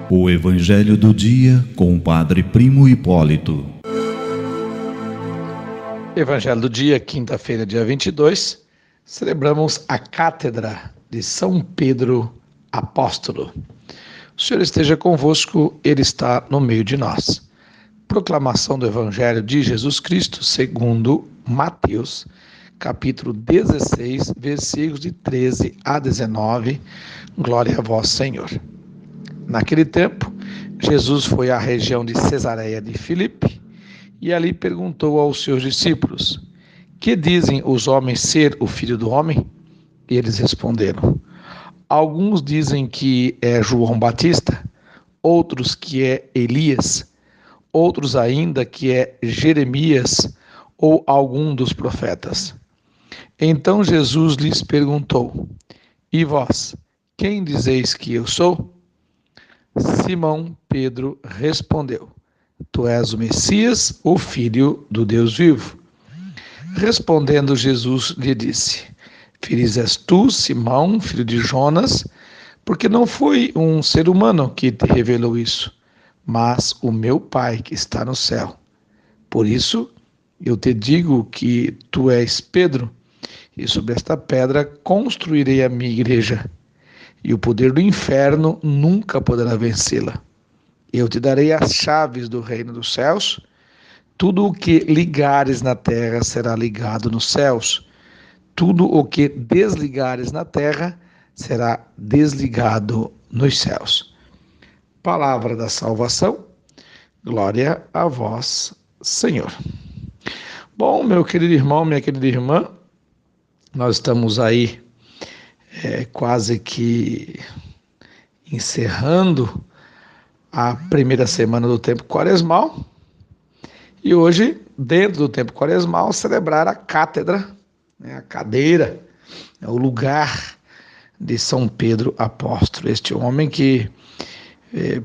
O Evangelho do Dia com o Padre Primo Hipólito. Evangelho do dia, quinta-feira, dia 22, celebramos a Cátedra de São Pedro Apóstolo. O Senhor esteja convosco, Ele está no meio de nós. Proclamação do Evangelho de Jesus Cristo segundo Mateus, capítulo 16, versículos de 13 a 19. Glória a vós, Senhor. Naquele tempo, Jesus foi à região de Cesareia de Filipe e ali perguntou aos seus discípulos: que dizem os homens ser o Filho do Homem? E eles responderam: alguns dizem que é João Batista, outros que é Elias, outros ainda que é Jeremias ou algum dos profetas. Então Jesus lhes perguntou: e vós, quem dizeis que eu sou? Simão Pedro respondeu: tu és o Messias, o Filho do Deus vivo. Respondendo Jesus lhe disse: feliz és tu, Simão, filho de Jonas, porque não foi um ser humano que te revelou isso, mas o meu Pai que está no céu. Por isso eu te digo que tu és Pedro, e sobre esta pedra construirei a minha igreja, e o poder do inferno nunca poderá vencê-la. Eu te darei as chaves do reino dos céus. Tudo o que ligares na terra será ligado nos céus. Tudo o que desligares na terra será desligado nos céus. Palavra da salvação. Glória a vós, Senhor. Bom, meu querido irmão, minha querida irmã, nós estamos aí quase que encerrando a primeira semana do tempo quaresmal e hoje, dentro do tempo quaresmal, celebrar a cátedra, a cadeira, o lugar de São Pedro Apóstolo, este homem que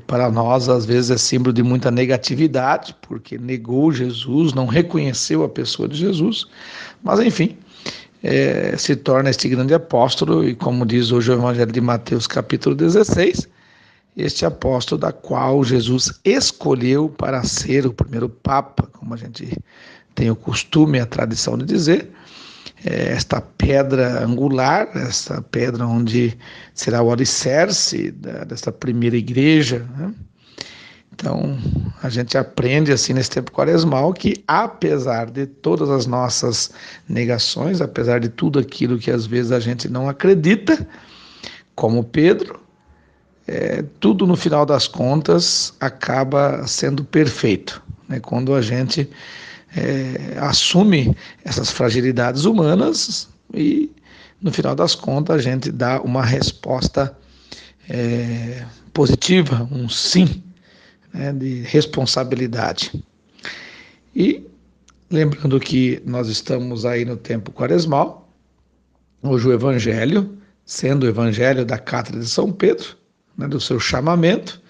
para nós às vezes é símbolo de muita negatividade, porque negou Jesus, não reconheceu a pessoa de Jesus, mas enfim, se torna este grande apóstolo, e como diz hoje o Evangelho de Mateus, capítulo 16, este apóstolo da qual Jesus escolheu para ser o primeiro Papa, como a gente tem o costume, a tradição de dizer, esta pedra angular, esta pedra onde será o alicerce desta primeira igreja, né? Então, a gente aprende assim nesse tempo quaresmal que, apesar de todas as nossas negações, apesar de tudo aquilo que às vezes a gente não acredita, como Pedro, tudo no final das contas acaba sendo perfeito, né? Quando a gente assume essas fragilidades humanas e, no final das contas, a gente dá uma resposta positiva, um sim, de responsabilidade. E lembrando que nós estamos aí no tempo quaresmal, hoje o Evangelho, sendo o Evangelho da Cátedra de São Pedro, do seu chamamento,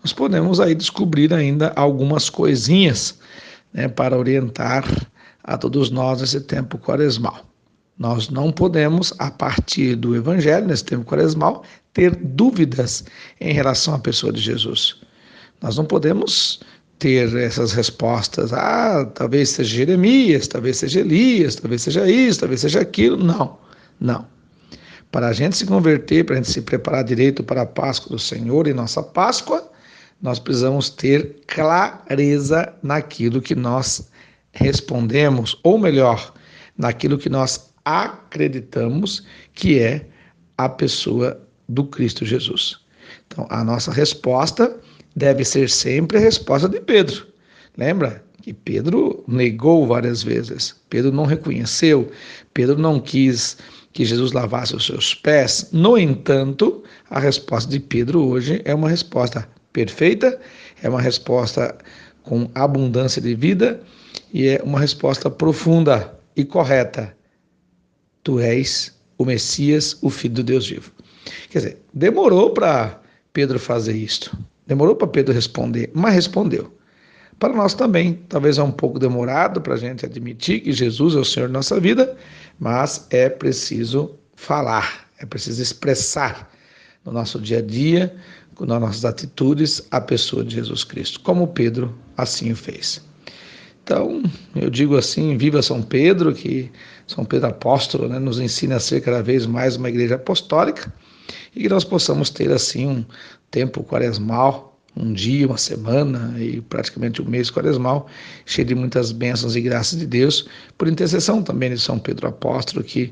nós podemos aí descobrir ainda algumas coisinhas, para orientar a todos nós nesse tempo quaresmal. Nós não podemos, a partir do Evangelho, nesse tempo quaresmal, ter dúvidas em relação à pessoa de Jesus. Nós não podemos ter essas respostas, talvez seja Jeremias, talvez seja Elias, talvez seja isso, talvez seja aquilo. Não. Para a gente se converter, para a gente se preparar direito para a Páscoa do Senhor e nossa Páscoa, nós precisamos ter clareza naquilo que nós respondemos, ou melhor, naquilo que nós acreditamos que é a pessoa do Cristo Jesus. Então, a nossa resposta deve ser sempre a resposta de Pedro. Lembra que Pedro negou várias vezes, Pedro não reconheceu, Pedro não quis que Jesus lavasse os seus pés. No entanto, a resposta de Pedro hoje é uma resposta perfeita, é uma resposta com abundância de vida e é uma resposta profunda e correta. Tu és o Messias, o Filho do Deus vivo. Quer dizer, demorou para Pedro fazer isto, demorou para Pedro responder, mas respondeu. Para nós também, talvez é um pouco demorado para a gente admitir que Jesus é o Senhor da nossa vida, mas é preciso falar, É preciso expressar no nosso dia a dia, nas nossas atitudes, a pessoa de Jesus Cristo, como Pedro assim o fez. Então, eu digo assim, viva São Pedro, que São Pedro apóstolo, né, nos ensina a ser cada vez mais uma igreja apostólica, e que nós possamos ter assim um tempo quaresmal, um dia, uma semana e praticamente um mês quaresmal, cheio de muitas bênçãos e graças de Deus, por intercessão também de São Pedro apóstolo, que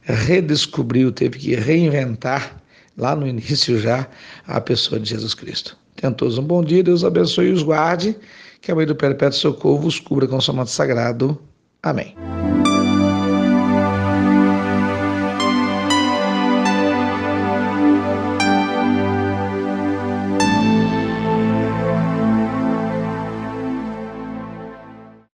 redescobriu, teve que reinventar lá no início já a pessoa de Jesus Cristo. Tenham todos um bom dia, Deus abençoe e os guarde, que a mãe do Perpétuo Socorro vos cubra com o seu manto sagrado. Amém.